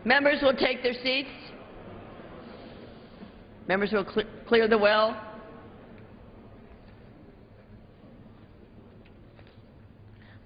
Members will take their seats. Members will clear the well.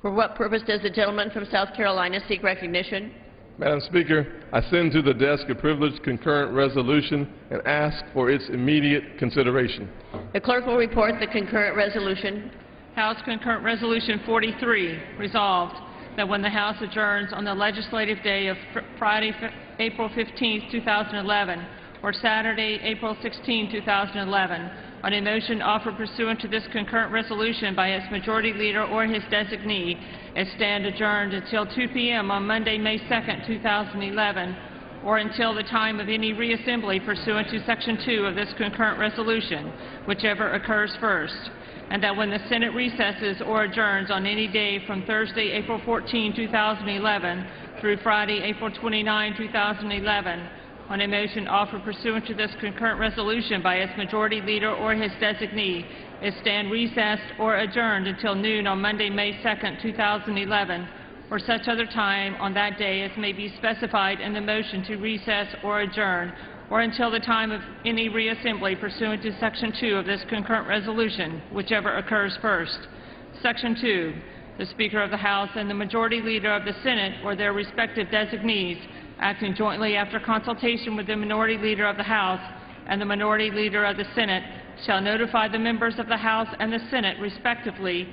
For what purpose does the gentleman from South Carolina seek recognition? Madam Speaker, I send to the desk a privileged concurrent resolution and ask for its immediate consideration. The clerk will report the concurrent resolution. House Concurrent Resolution 43, resolved that when the House adjourns on the legislative day of Friday, April 15, 2011, or Saturday, April 16, 2011, on a motion offered pursuant to this concurrent resolution by its majority leader or his designee, it stand adjourned until 2 p.m. on Monday, May 2, 2011, or until the time of any reassembly pursuant to Section 2 of this concurrent resolution, whichever occurs first, and that when the Senate recesses or adjourns on any day from Thursday, April 14, 2011, through Friday, April 29, 2011, on a motion offered pursuant to this concurrent resolution by its majority leader or his designee, it stand recessed or adjourned until noon on Monday, May 2, 2011, or such other time on that day as may be specified in the motion to recess or adjourn, or until the time of any reassembly pursuant to Section 2 of this concurrent resolution, whichever occurs first. Section 2. The Speaker of the House and the majority leader of the Senate or their respective designees, acting jointly after consultation with the minority leader of the House and the minority leader of the Senate, shall notify the members of the House and the Senate, respectively,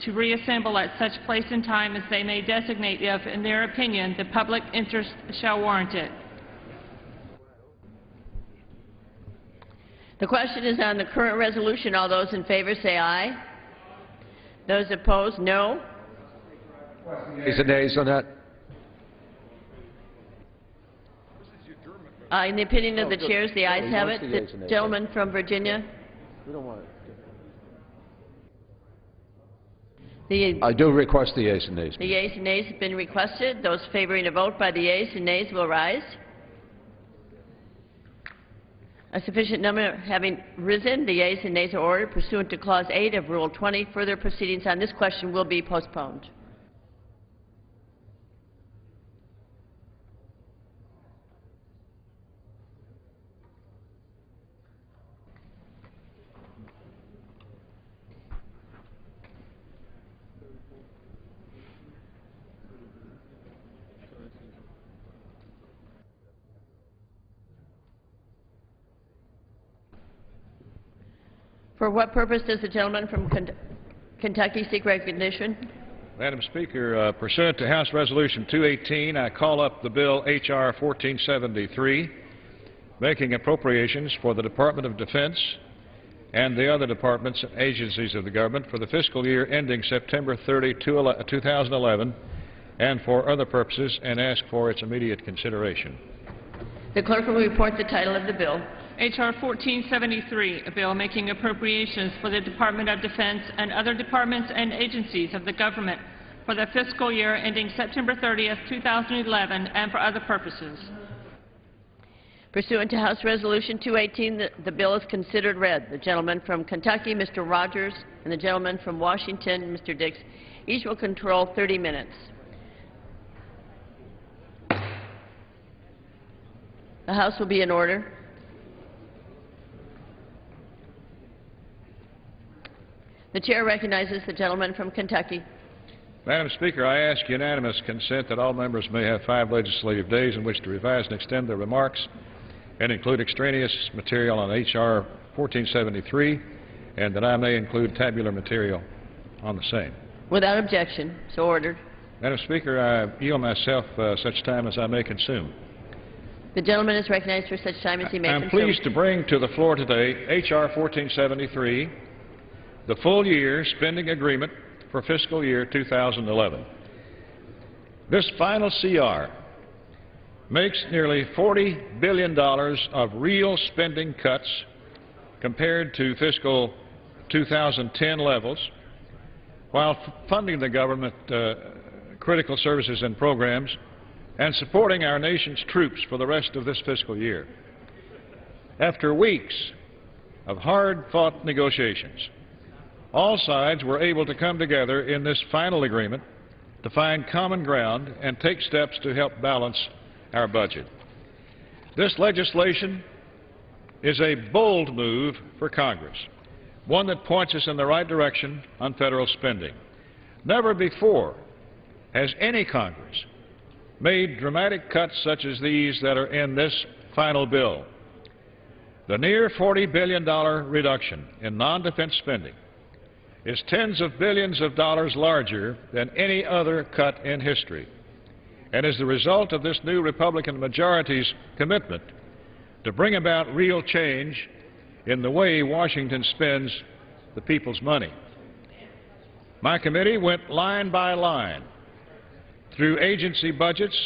to reassemble at such place and time as they may designate if, in their opinion, the public interest shall warrant it. The question is on the current resolution. All those in favor say aye. Those opposed, no. Yeas and nays on that. In the opinion of the chairs, the ayes have it. The gentleman from Virginia. We don't want it. I do request the yeas and nays. The yeas and nays have been requested. Those favoring a vote by the yeas and nays will rise. A sufficient number having risen, the yeas and nays are ordered pursuant to Clause 8 of Rule 20. Further proceedings on this question will be postponed. For what purpose does the gentleman from Kentucky seek recognition? Madam Speaker, pursuant to House Resolution 218, I call up the bill H.R. 1473, making appropriations for the Department of Defense and the other departments and agencies of the government for the fiscal year ending September 30, 2011, and for other purposes, and ask for its immediate consideration. The clerk will report the title of the bill. H.R. 1473, a bill making appropriations for the Department of Defense and other departments and agencies of the government for the fiscal year ending September 30, 2011, and for other purposes. Pursuant to House Resolution 218, the bill is considered read. The gentleman from Kentucky, Mr. Rogers, and the gentleman from Washington, Mr. Dix, each will control 30 minutes. The House will be in order. The chair recognizes the gentleman from Kentucky. Madam Speaker, I ask unanimous consent that all members may have 5 legislative days in which to revise and extend their remarks and include extraneous material on H.R. 1473, and that I may include tabular material on the same. Without objection. So ordered. Madam Speaker, I yield myself such time as I may consume. The gentleman is recognized for such time as he may consume. I'm pleased to bring to the floor today H.R. 1473, the full year spending agreement for fiscal year 2011. This final CR makes nearly $40 billion of real spending cuts compared to fiscal 2010 levels, while funding the government critical services and programs and supporting our nation's troops for the rest of this fiscal year. After weeks of hard-fought negotiations, all sides were able to come together in this final agreement to find common ground and take steps to help balance our budget. This legislation is a bold move for Congress, one that points us in the right direction on federal spending. Never before has any Congress made dramatic cuts such as these that are in this final bill. The near $40 billion reduction in non-defense spending is tens of billions of dollars larger than any other cut in history, and is the result of this new Republican majority's commitment to bring about real change in the way Washington spends the people's money. My committee went line by line through agency budgets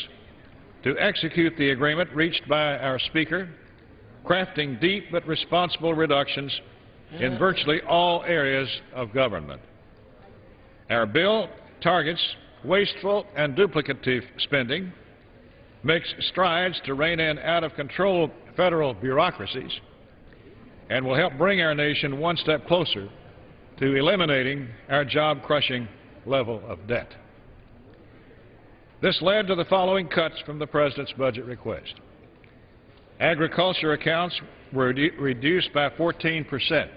to execute the agreement reached by our Speaker, crafting deep but responsible reductions in virtually all areas of government. Our bill targets wasteful and duplicative spending, makes strides to rein in out-of-control federal bureaucracies, and will help bring our nation one step closer to eliminating our job-crushing level of debt. This led to the following cuts from the President's budget request. Agriculture accounts were reduced by 14%.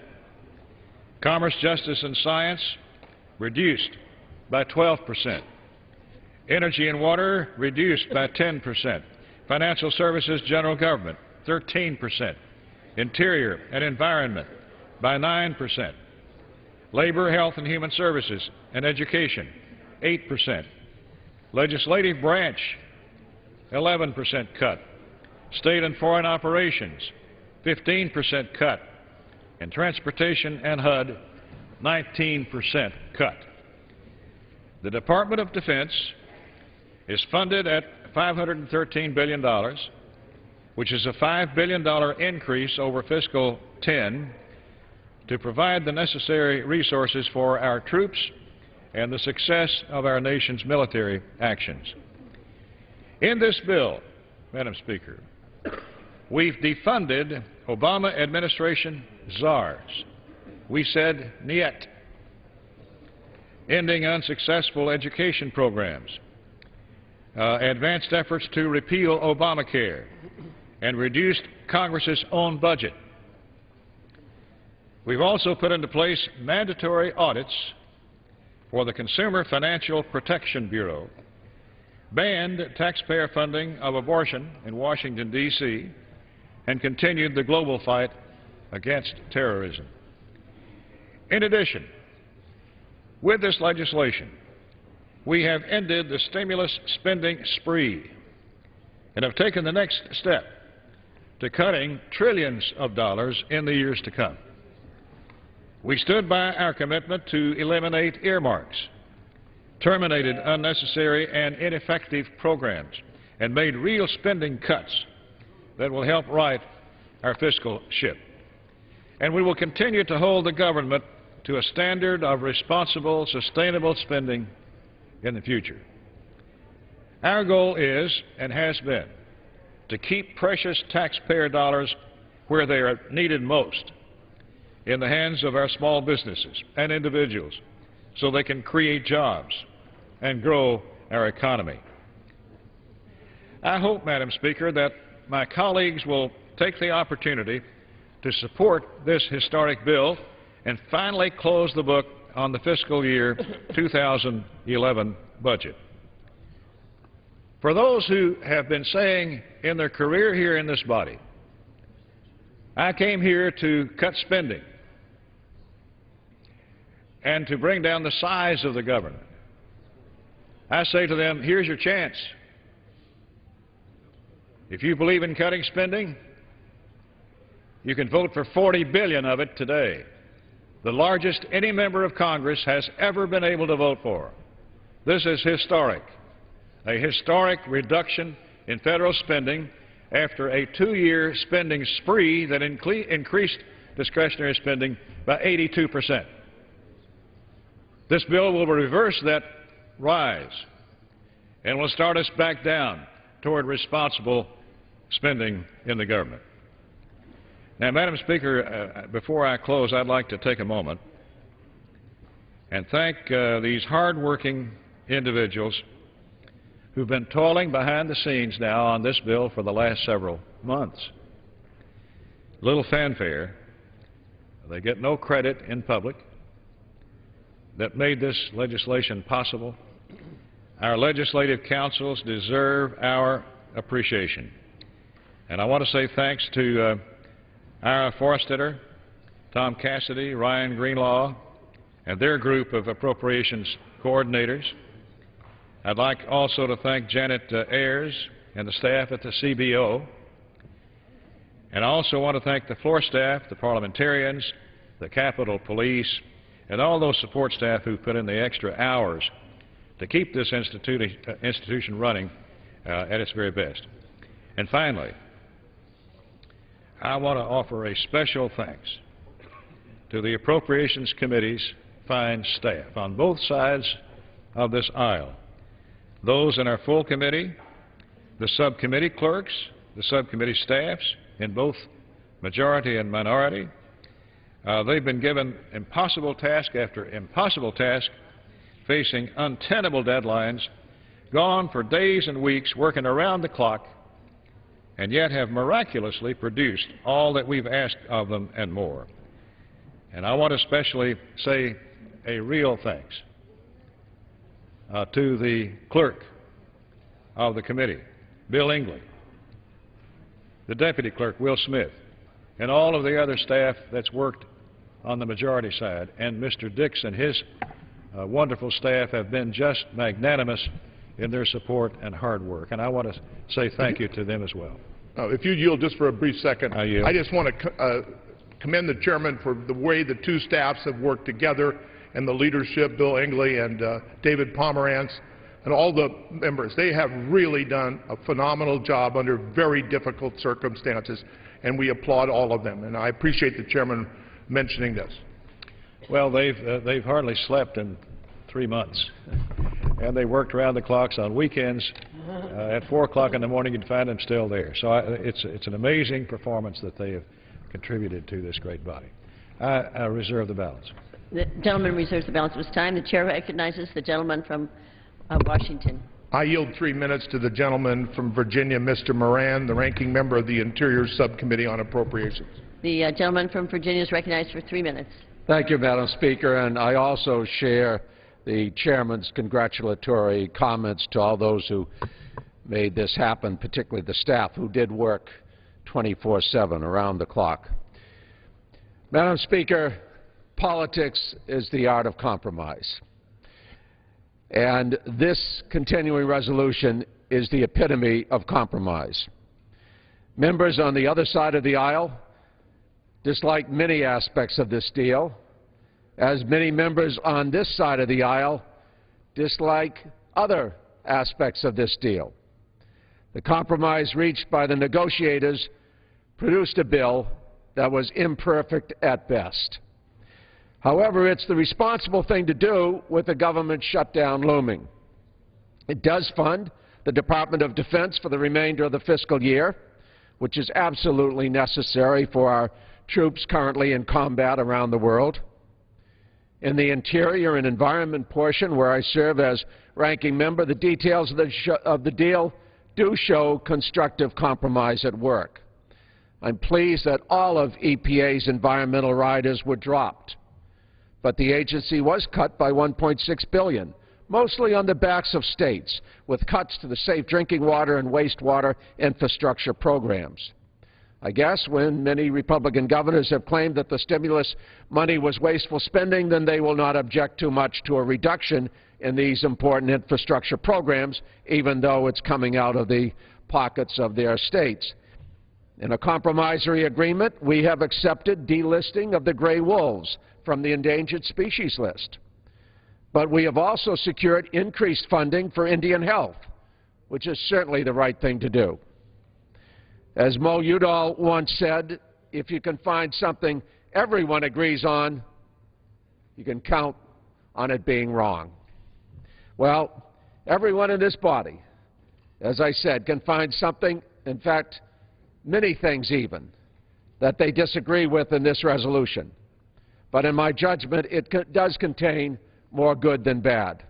Commerce, Justice, and Science reduced by 12%. Energy and Water reduced by 10%. Financial Services, General Government, 13%. Interior and Environment by 9%. Labor, Health and Human Services and Education, 8%. Legislative Branch, 11% cut. State and Foreign Operations, 15% cut. And Transportation and HUD, 19% cut. The Department of Defense is funded at $513 billion, which is a $5 billion increase over fiscal 10 to provide the necessary resources for our troops and the success of our nation's military actions. In this bill, Madam Speaker, we've defunded Obama administration czars. We said niet, ending unsuccessful education programs, advanced efforts to repeal Obamacare, and reduced Congress's own budget. We've also put into place mandatory audits for the Consumer Financial Protection Bureau, banned taxpayer funding of abortion in Washington, D.C., and continued the global fight against terrorism. In addition, with this legislation, we have ended the stimulus spending spree and have taken the next step to cutting trillions of dollars in the years to come. We stood by our commitment to eliminate earmarks, terminated unnecessary and ineffective programs, and made real spending cuts that will help right our fiscal ship. And we will continue to hold the government to a standard of responsible, sustainable spending in the future. Our goal is, and has been, to keep precious taxpayer dollars where they are needed most, in the hands of our small businesses and individuals, so they can create jobs and grow our economy. I hope, Madam Speaker, that my colleagues will take the opportunity to support this historic bill and finally close the book on the fiscal year 2011 budget. For those who have been saying in their career here in this body, I came here to cut spending and to bring down the size of the government, I say to them, here's your chance. If you believe in cutting spending, you can vote for $40 billion of it today, the largest any member of Congress has ever been able to vote for. This is historic, a historic reduction in federal spending after a 2-year spending spree that increased discretionary spending by 82%. This bill will reverse that rise and will start us back down toward responsible spending in the government. Now, Madam Speaker, before I close, I'd like to take a moment and thank these hard-working individuals who've been toiling behind the scenes now on this bill for the last several months. Little fanfare. They get no credit in public that made this legislation possible. Our legislative councils deserve our appreciation. And I want to say thanks to Ira Forstetter, Tom Cassidy, Ryan Greenlaw, and their group of appropriations coordinators. I'd like also to thank Janet Ayers and the staff at the CBO. And I also want to thank the floor staff, the parliamentarians, the Capitol Police, and all those support staff who put in the extra hours to keep this institution running at its very best. And finally, I want to offer a special thanks to the Appropriations Committee's fine staff on both sides of this aisle, those in our full committee, the subcommittee clerks, the subcommittee staffs in both majority and minority. They've been given impossible task after impossible task, facing untenable deadlines, gone for days and weeks, working around the clock, and yet have miraculously produced all that we've asked of them and more. And I want to especially say a real thanks to the clerk of the committee, Bill Ingley, the deputy clerk, Will Smith, and all of the other staff that's worked on the majority side. And Mr. Dix and his wonderful staff have been just magnanimous in their support and hard work. And I want to say thank you to them as well. If you yield just for a brief second, I yield. I just want to commend the chairman for the way the two staffs have worked together and the leadership, Bill Ingley and David Pomerantz, and all the members. They have really done a phenomenal job under very difficult circumstances, and we applaud all of them. And I appreciate the chairman mentioning this. Well, they've hardly slept in 3 months, and they worked around the clocks on weekends. At 4 o'clock in the morning, you'd find them still there. So it's an amazing performance that they have contributed to this great body. I reserve the balance. The gentleman reserves the balance of his time. The chair recognizes the gentleman from Washington. I yield 3 minutes to the gentleman from Virginia, Mr. Moran, the ranking member of the Interior Subcommittee on Appropriations. The gentleman from Virginia is recognized for 3 minutes. Thank you, Madam Speaker, and I also share the chairman's congratulatory comments to all those who made this happen, particularly the staff who did work 24/7 around the clock. Madam Speaker, politics is the art of compromise. And this continuing resolution is the epitome of compromise. Members on the other side of the aisle dislike many aspects of this deal, as many members on this side of the aisle dislike other aspects of this deal. The compromise reached by the negotiators produced a bill that was imperfect at best. However, it's the responsible thing to do with the government shutdown looming. It does fund the Department of Defense for the remainder of the fiscal year, which is absolutely necessary for our troops currently in combat around the world. In the Interior and Environment portion, where I serve as ranking member, the details of the deal do show constructive compromise at work. I'm pleased that all of EPA's environmental riders were dropped, but the agency was cut by $1.6 billion, mostly on the backs of states, with cuts to the safe drinking water and wastewater infrastructure programs. I guess when many Republican governors have claimed that the stimulus money was wasteful spending, then they will not object too much to a reduction in these important infrastructure programs, even though it's coming out of the pockets of their states. In a compromissory agreement, we have accepted delisting of the gray wolves from the endangered species list. But we have also secured increased funding for Indian health, which is certainly the right thing to do. As Mo Udall once said, if you can find something everyone agrees on, you can count on it being wrong. Well, everyone in this body, as I said, can find something, in fact, many things even, that they disagree with in this resolution. But in my judgment, it does contain more good than bad.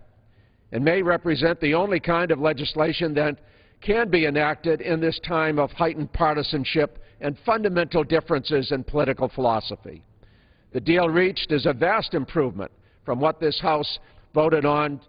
and may represent the only kind of legislation that can be enacted in this time of heightened partisanship and fundamental differences in political philosophy. The deal reached is a vast improvement from what this House voted on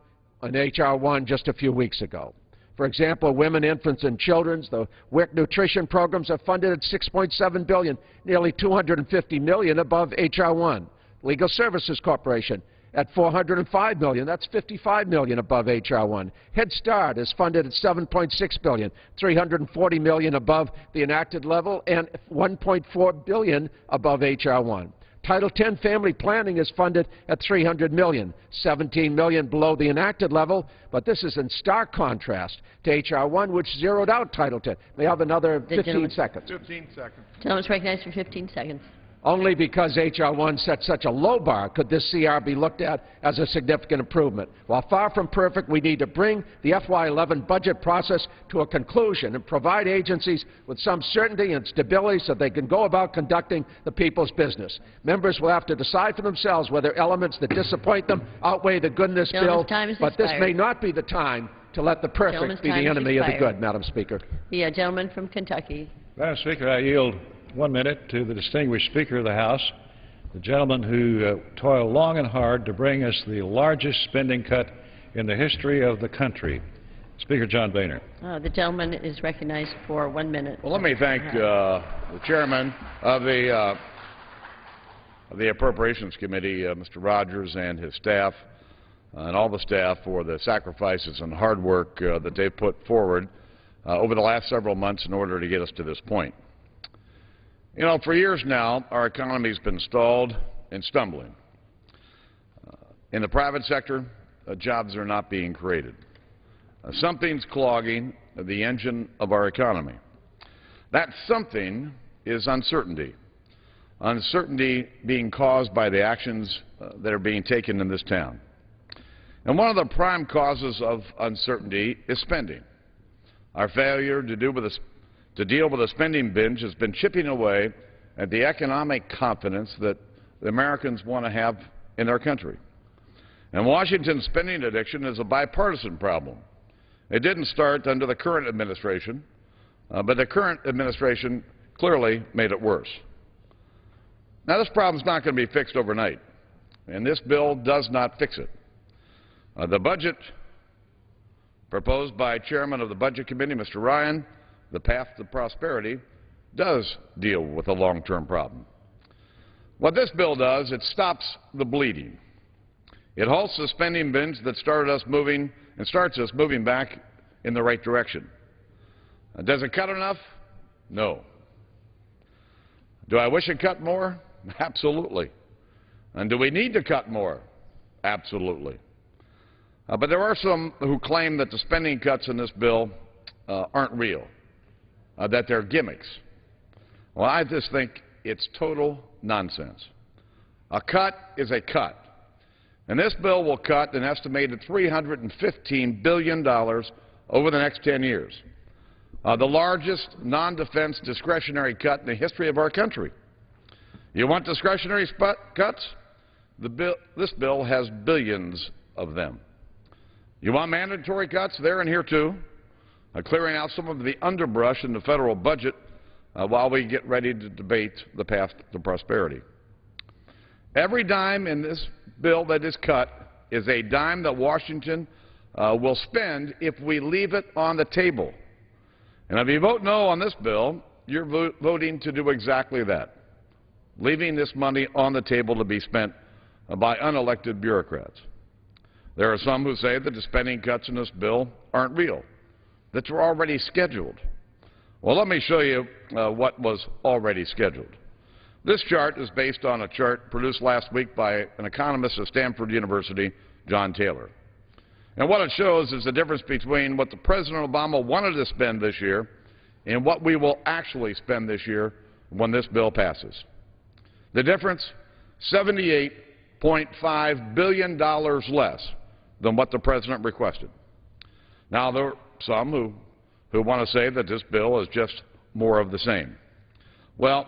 H.R. 1 just a few weeks ago. For example, women, infants, and children's, the WIC nutrition programs are funded at $6.7 billion, nearly $250 million above H.R. 1. Legal Services Corporation at $405 million, that's $55 million above H.R. 1. Head Start is funded at $7.6 billion, $340 million above the enacted level, and $1.4 billion above H.R. 1. Title X family planning is funded at $300 million, $17 million below the enacted level, but this is in stark contrast to H.R. 1, which zeroed out Title X. May I have another 15 seconds? 15 seconds. Gentleman's recognized for 15 seconds. Only because H.R. 1 set such a low bar could this CR be looked at as a significant improvement. While far from perfect, we need to bring the FY11 budget process to a conclusion and provide agencies with some certainty and stability so they can go about conducting the people's business. Members will have to decide for themselves whether elements that disappoint them outweigh the good in this bill, but this may not be the time to let the perfect be the enemy of the good, Madam Speaker. The gentleman from Kentucky. Madam Speaker, I yield 1 minute to the distinguished Speaker of the House, the gentleman who toiled long and hard to bring us the largest spending cut in the history of the country, Speaker John Boehner. The gentleman is recognized for 1 minute. Well, let me thank the chairman of the Appropriations Committee, Mr. Rogers, and his staff, and all the staff for the sacrifices and hard work that they've put forward over the last several months in order to get us to this point. You know, for years now, our economy's been stalled and stumbling. In the private sector, jobs are not being created. Something's clogging the engine of our economy. That something is uncertainty. Uncertainty being caused by the actions that are being taken in this town. And one of the prime causes of uncertainty is spending. Our failure to deal with a spending binge has been chipping away at the economic confidence that the Americans want to have in their country. And Washington's spending addiction is a bipartisan problem. It didn't start under the current administration, but the current administration clearly made it worse. Now, this problem is not going to be fixed overnight, and this bill does not fix it. The budget proposed by Chairman of the Budget Committee, Mr. Ryan, the path to prosperity, does deal with a long-term problem. What this bill does, it stops the bleeding. It halts the spending binge that started us moving and starts us moving back in the right direction. Does it cut enough? No. Do I wish it cut more? Absolutely. And do we need to cut more? Absolutely. But there are some who claim that the spending cuts in this bill aren't real, that they're gimmicks. Well, I just think it's total nonsense. A cut is a cut. And this bill will cut an estimated $315 billion over the next 10 years, the largest non-defense discretionary cut in the history of our country. You want discretionary cuts? This bill has billions of them. You want mandatory cuts? They're in here too, clearing out some of the underbrush in the federal budget while we get ready to debate the path to prosperity. Every dime in this bill that is cut is a dime that Washington will spend if we leave it on the table. And if you vote no on this bill, you're voting to do exactly that, leaving this money on the table to be spent by unelected bureaucrats. There are some who say that the spending cuts in this bill aren't real, that they're already scheduled. Well, let me show you what was already scheduled. This chart is based on a chart produced last week by an economist at Stanford University, John Taylor. And what it shows is the difference between what the President Obama wanted to spend this year and what we will actually spend this year when this bill passes. The difference, $78.5 billion less than what the President requested. Now, there are some who want to say that this bill is just more of the same. Well,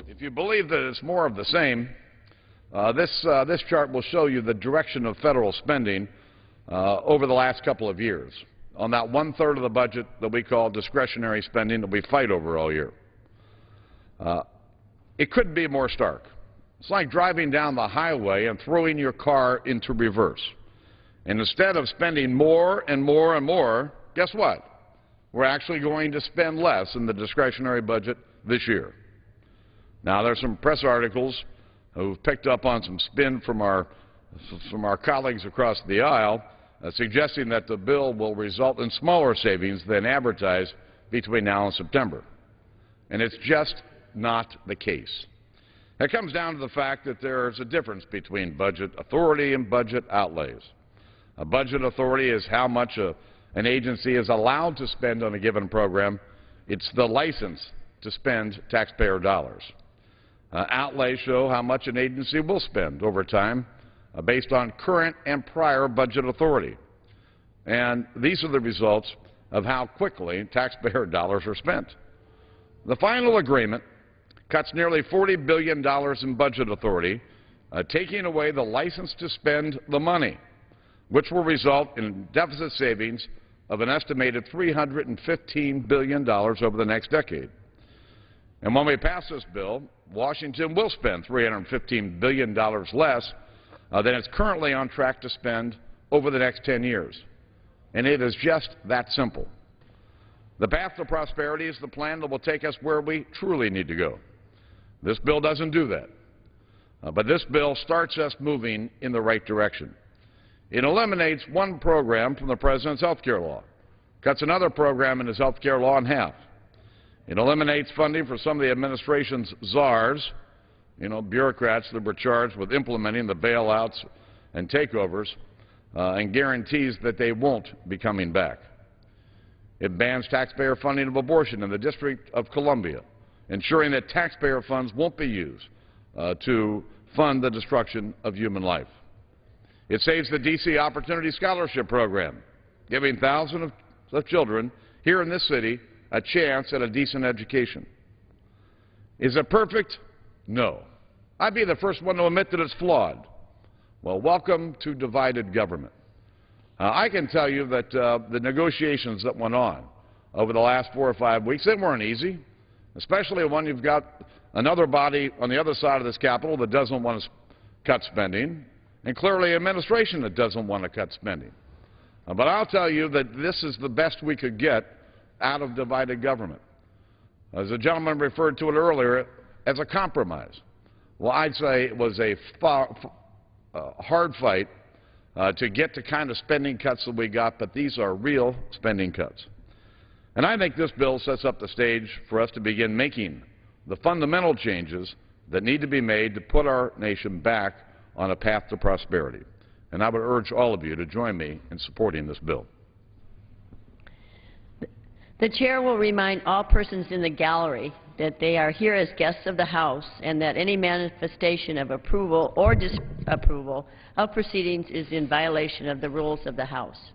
if you believe that it's more of the same, This chart will show you the direction of federal spending over the last couple of years on that one-third of the budget that we call discretionary spending that we fight over all year. It couldn't be more stark. It's like driving down the highway and throwing your car into reverse. And instead of spending more and more and more, guess what? We're actually going to spend less in the discretionary budget this year. Now, there's some press articles who've picked up on some spin from our colleagues across the aisle suggesting that the bill will result in smaller savings than advertised between now and September. And it's just not the case. It comes down to the fact that there's a difference between budget authority and budget outlays. A budget authority is how much an agency is allowed to spend on a given program. It's the license to spend taxpayer dollars. Outlays show how much an agency will spend over time based on current and prior budget authority. And these are the results of how quickly taxpayer dollars are spent. The final agreement cuts nearly $40 billion in budget authority, taking away the license to spend the money, which will result in deficit savings of an estimated $315 billion over the next decade. And when we pass this bill, Washington will spend $315 billion less than it's currently on track to spend over the next 10 years. And it is just that simple. The path to prosperity is the plan that will take us where we truly need to go. This bill doesn't do that. But this bill starts us moving in the right direction. It eliminates one program from the President's health care law, cuts another program in his health care law in half. It eliminates funding for some of the administration's czars, bureaucrats that were charged with implementing the bailouts and takeovers, and guarantees that they won't be coming back. It bans taxpayer funding of abortion in the District of Columbia, ensuring that taxpayer funds won't be used to fund the destruction of human life. It saves the D.C. Opportunity Scholarship Program, giving thousands of children here in this city a chance at a decent education. Is it perfect? No. I'd be the first one to admit that it's flawed. Well, welcome to divided government. I can tell you that the negotiations that went on over the last 4 or 5 weeks, they weren't easy, especially when you've got another body on the other side of this Capitol that doesn't want to cut spending, and clearly an administration that doesn't want to cut spending. But I'll tell you that this is the best we could get out of divided government. As the gentleman referred to it earlier, as a compromise. Well, I'd say it was a hard fight to get the kind of spending cuts that we got, but these are real spending cuts. And I think this bill sets up the stage for us to begin making the fundamental changes that need to be made to put our nation back on a path to prosperity. And I would urge all of you to join me in supporting this bill. The Chair will remind all persons in the gallery that they are here as guests of the House and that any manifestation of approval or disapproval of proceedings is in violation of the rules of the House.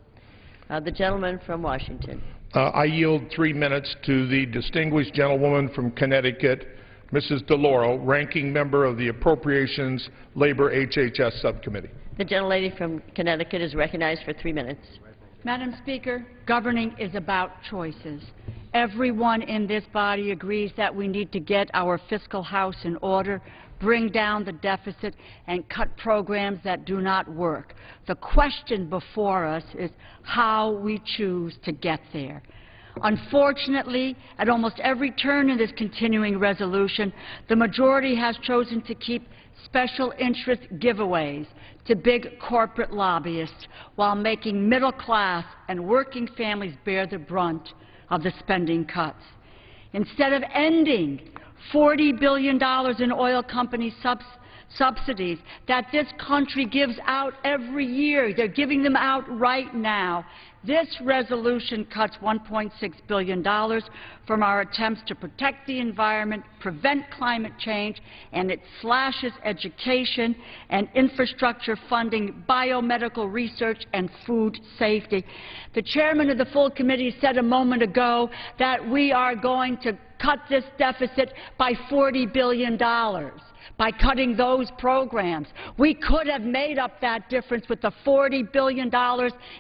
The gentleman from Washington. I yield 3 minutes to the distinguished gentlewoman from Connecticut, Mrs. DeLauro, ranking member of the Appropriations Labor HHS Subcommittee. The gentlelady from Connecticut is recognized for 3 minutes. Madam Speaker, governing is about choices. Everyone in this body agrees that we need to get our fiscal house in order, bring down the deficit, and cut programs that do not work. The question before us is how we choose to get there. Unfortunately, at almost every turn in this continuing resolution, the majority has chosen to keep special interest giveaways to big corporate lobbyists while making middle class and working families bear the brunt of the spending cuts. Instead of ending $40 billion in oil company subsidies that this country gives out every year, they're giving them out right now. This resolution cuts $1.6 billion from our attempts to protect the environment, prevent climate change, and it slashes education and infrastructure funding, biomedical research, and food safety. The chairman of the full committee said a moment ago that we are going to cut this deficit by $40 billion. by cutting those programs. We could have made up that difference with the $40 billion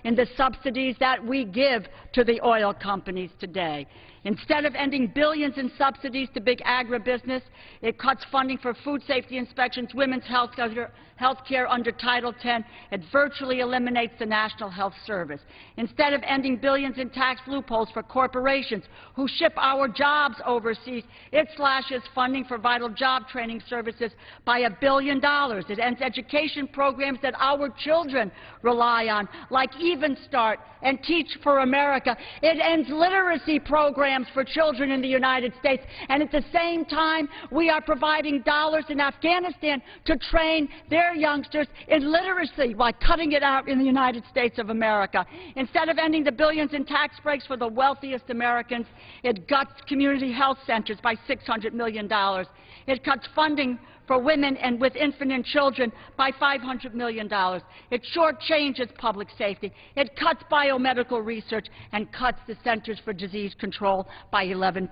in the subsidies that we give to the oil companies today. Instead of ending billions in subsidies to big agribusiness, it cuts funding for food safety inspections, women's health care under Title X. It virtually eliminates the National Health Service. Instead of ending billions in tax loopholes for corporations who ship our jobs overseas, it slashes funding for vital job training services by $1 billion. It ends education programs that our children rely on, like Even Start and Teach for America. It ends literacy programs for children in the United States, and at the same time, we are providing dollars in Afghanistan to train their youngsters in literacy while cutting it out in the United States of America. Instead of ending the billions in tax breaks for the wealthiest Americans, it guts community health centers by $600 million. It cuts funding for women and with infant and children by $500 million. It shortchanges public safety. It cuts biomedical research and cuts the Centers for Disease Control by 11%.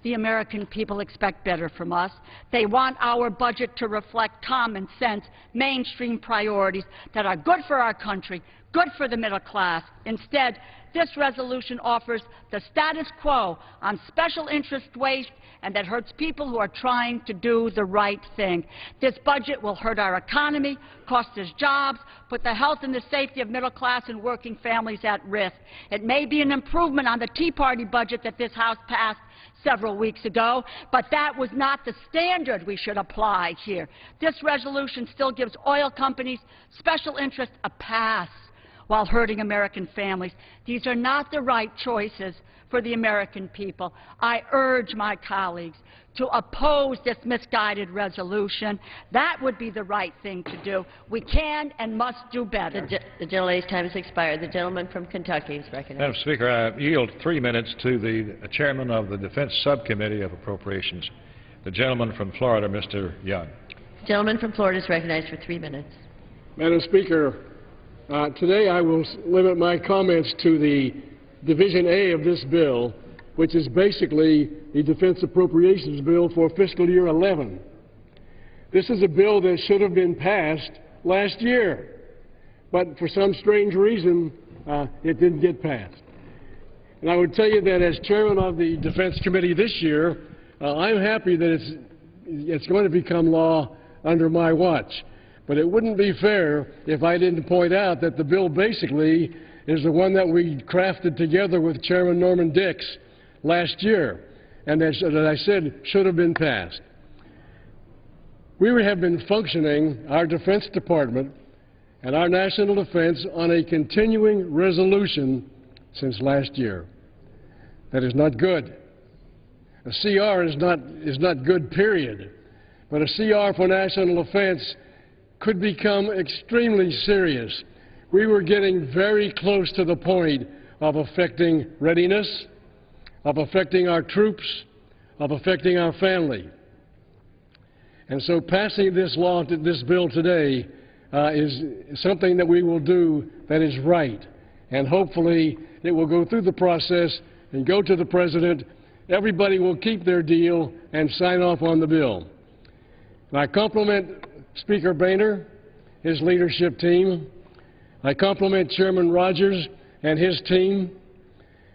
The American people expect better from us. They want our budget to reflect common sense, mainstream priorities that are good for our country, good for the middle class. Instead, this resolution offers the status quo on special interest waste, and that hurts people who are trying to do the right thing. This budget will hurt our economy, cost us jobs, put the health and the safety of middle class and working families at risk. It may be an improvement on the Tea Party budget that this House passed several weeks ago, but that was not the standard we should apply here. This resolution still gives oil companies, special interests, a pass while hurting American families. These are not the right choices for the American people. I urge my colleagues to oppose this misguided resolution. That would be the right thing to do. We can and must do better. The gentlelady's time has expired. The gentleman from Kentucky is recognized. Madam Speaker, I yield 3 minutes to the chairman of the Defense Subcommittee of Appropriations, the gentleman from Florida, Mr. Young. The gentleman from Florida is recognized for 3 minutes. Madam Speaker, today I will limit my comments to the Division A of this bill, which is basically the Defense Appropriations Bill for fiscal year 11. This is a bill that should have been passed last year, but for some strange reason, it didn't get passed. And I would tell you that as chairman of the Defense Committee this year, I'm happy that it's going to become law under my watch. But it wouldn't be fair if I didn't point out that the bill basically is the one that we crafted together with Chairman Norman Dix last year, and as I said, should have been passed. We have been functioning, our Defense Department and our national defense, on a continuing resolution since last year. That is not good. A CR is not good, period. But a CR for national defense could become extremely serious. We were getting very close to the point of affecting readiness, of affecting our troops, of affecting our family. And so passing this bill today is something that we will do that is right. And hopefully it will go through the process and go to the President. Everybody will keep their deal and sign off on the bill. And I compliment Speaker Boehner, his leadership team. I compliment Chairman Rogers and his team,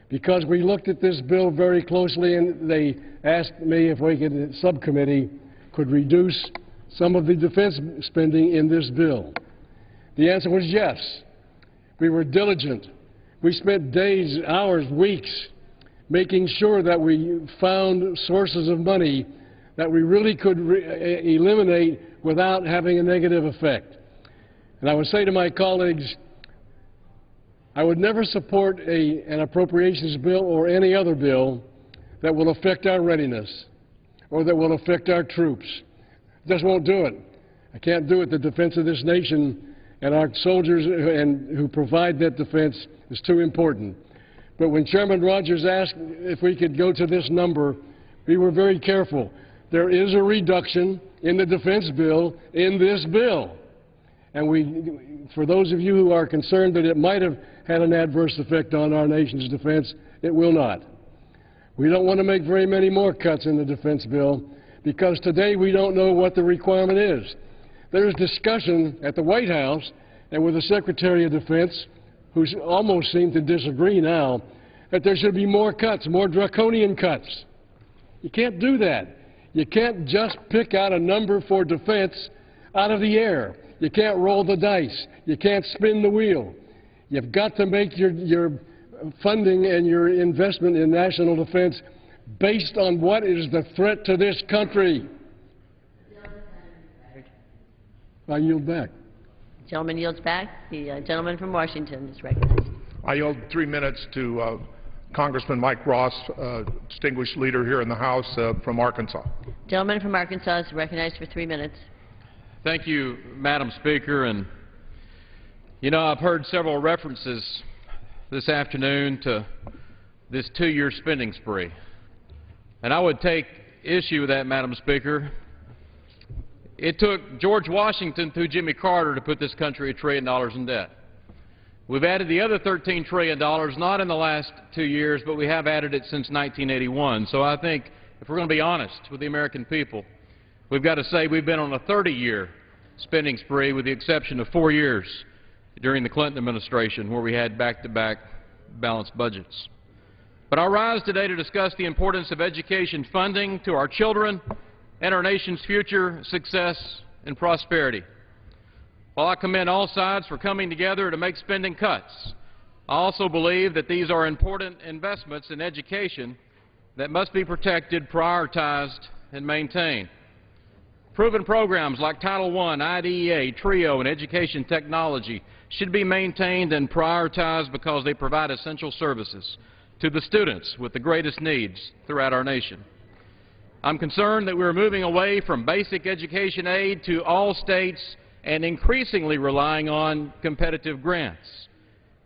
because we looked at this bill very closely and they asked me if we could, the subcommittee, could reduce some of the defense spending in this bill. The answer was yes. We were diligent. We spent days, hours, weeks making sure that we found sources of money that we really could eliminate without having a negative effect. And I would say to my colleagues, I would never support an appropriations bill or any other bill that will affect our readiness or that will affect our troops. Just won't do it. I can't do it. The defense of this nation and our soldiers who provide that defense is too important. But when Chairman Rogers asked if we could go to this number, we were very careful. There is a reduction in the defense bill in this bill. And for those of you who are concerned that it might have had an adverse effect on our nation's defense, it will not. We don't want to make very many more cuts in the defense bill, because today we don't know what the requirement is. There's discussion at the White House and with the Secretary of Defense, who almost seem to disagree now, that there should be more cuts, more draconian cuts. You can't do that. You can't just pick out a number for defense out of the air. You can't roll the dice. You can't spin the wheel. You've got to make your funding and your investment in national defense based on what is the threat to this country. I yield back. The gentleman yields back. The gentleman from Washington is recognized. I yield 3 minutes to Congressman Mike Ross, distinguished leader here in the House from Arkansas. Gentleman from Arkansas is recognized for 3 minutes. Thank you, Madam Speaker. And, you know, I've heard several references this afternoon to this 2-year spending spree. And I would take issue with that, Madam Speaker. It took George Washington through Jimmy Carter to put this country $1 trillion in debt. We've added the other $13 trillion, not in the last 2 years, but we have added it since 1981. So I think if we're going to be honest with the American people, we've got to say we've been on a 30-year spending spree with the exception of 4 years during the Clinton administration where we had back-to-back balanced budgets. But I rise today to discuss the importance of education funding to our children and our nation's future success and prosperity. While I commend all sides for coming together to make spending cuts, I also believe that these are important investments in education that must be protected, prioritized, and maintained. Proven programs like Title I, IDEA, TRIO, and education technology should be maintained and prioritized because they provide essential services to the students with the greatest needs throughout our nation. I'm concerned that we're moving away from basic education aid to all states and increasingly relying on competitive grants,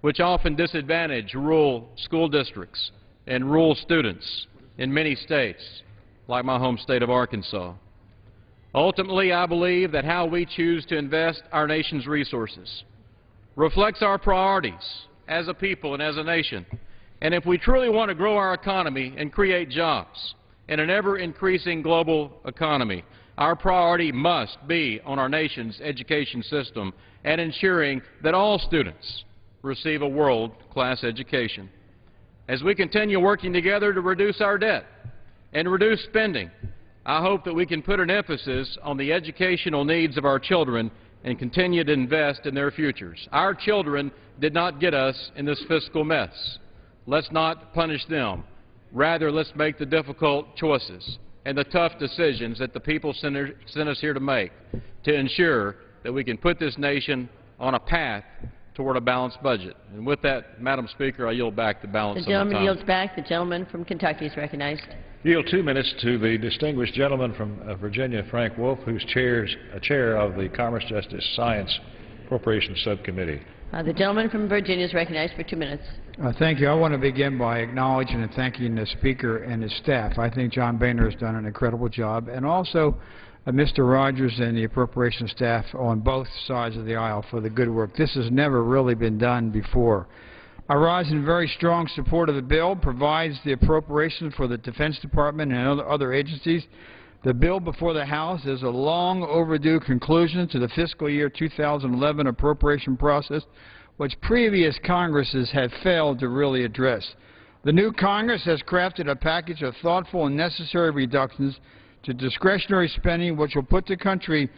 which often disadvantage rural school districts and rural students in many states, like my home state of Arkansas. Ultimately, I believe that how we choose to invest our nation's resources reflects our priorities as a people and as a nation. And if we truly want to grow our economy and create jobs in an ever-increasing global economy, our priority must be on our nation's education system and ensuring that all students receive a world-class education. As we continue working together to reduce our debt and reduce spending, I hope that we can put an emphasis on the educational needs of our children and continue to invest in their futures. Our children did not get us in this fiscal mess. Let's not punish them. Rather, let's make the difficult choices and the tough decisions that the people sent us here to make to ensure that we can put this nation on a path toward a balanced budget. And with that, Madam Speaker, I yield back the balance of my time. The gentleman yields back. The gentleman from Kentucky is recognized. Yield 2 minutes to the distinguished gentleman from Virginia, Frank Wolf, who's chair of the Commerce, Justice, Science, Appropriations Subcommittee. The gentleman from Virginia is recognized for 2 minutes. Thank you. I want to begin by acknowledging and thanking the Speaker and his staff. I think John Boehner has done an incredible job, and also Mr. Rogers and the Appropriations staff on both sides of the aisle for the good work. This has never really been done before. I rise in very strong support of the bill, provides the appropriations for the Defense Department and other agencies. The bill before the House is a long overdue conclusion to the fiscal year 2011 appropriation process, which previous Congresses had failed to really address. The new Congress has crafted a package of thoughtful and necessary reductions to discretionary spending, which will put the country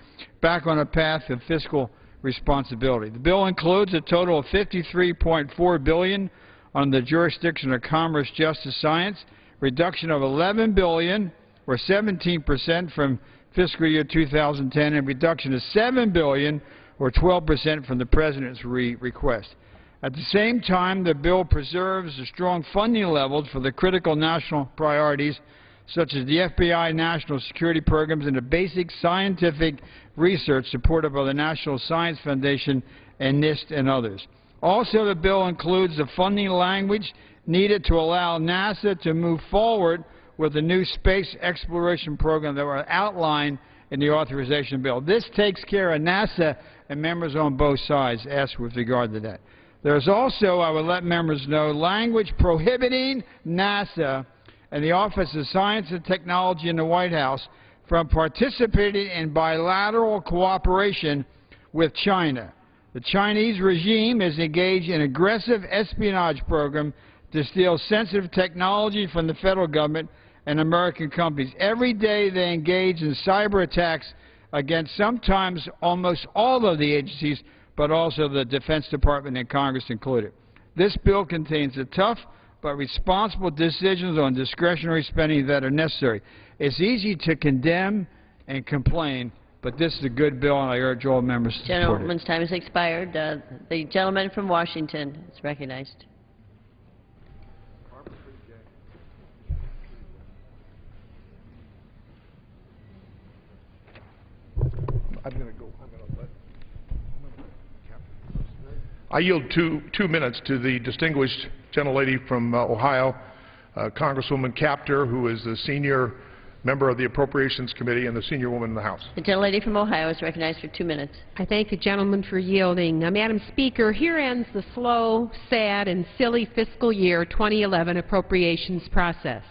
back on a path of fiscal responsibility. The bill includes a total of $53.4 billion on the jurisdiction of Commerce, Justice, Science, reduction of $11 billion, or 17% from fiscal year 2010, and reduction of $7 billion, or 12% from the President's request. At the same time, the bill preserves the strong funding levels for the critical national priorities, such as the FBI national security programs and the basic scientific research supported by the National Science Foundation and NIST and others. Also, the bill includes the funding language needed to allow NASA to move forward with the new space exploration program that were outlined in the authorization bill. This takes care of NASA and members on both sides asked with regard to that. There's also, I would let members know, language prohibiting NASA and the Office of Science and Technology in the White House from participating in bilateral cooperation with China. The Chinese regime is engaged in an aggressive espionage program to steal sensitive technology from the federal government and American companies. Every day they engage in cyber attacks against sometimes almost all of the agencies, but also the Defense Department and Congress included. This bill contains the tough but responsible decisions on discretionary spending that are necessary. It's easy to condemn and complain, but this is a good bill, and I urge all members to support it. Gentleman's time has expired. The gentleman from Washington is recognized. I yield two minutes to the distinguished gentlelady from Ohio, Congresswoman Capter, who is the senior member of the Appropriations Committee and the senior woman in the House. The gentlelady from Ohio is recognized for 2 minutes. I thank the gentleman for yielding. Madam Speaker, here ends the slow, sad, and silly fiscal year 2011 appropriations process.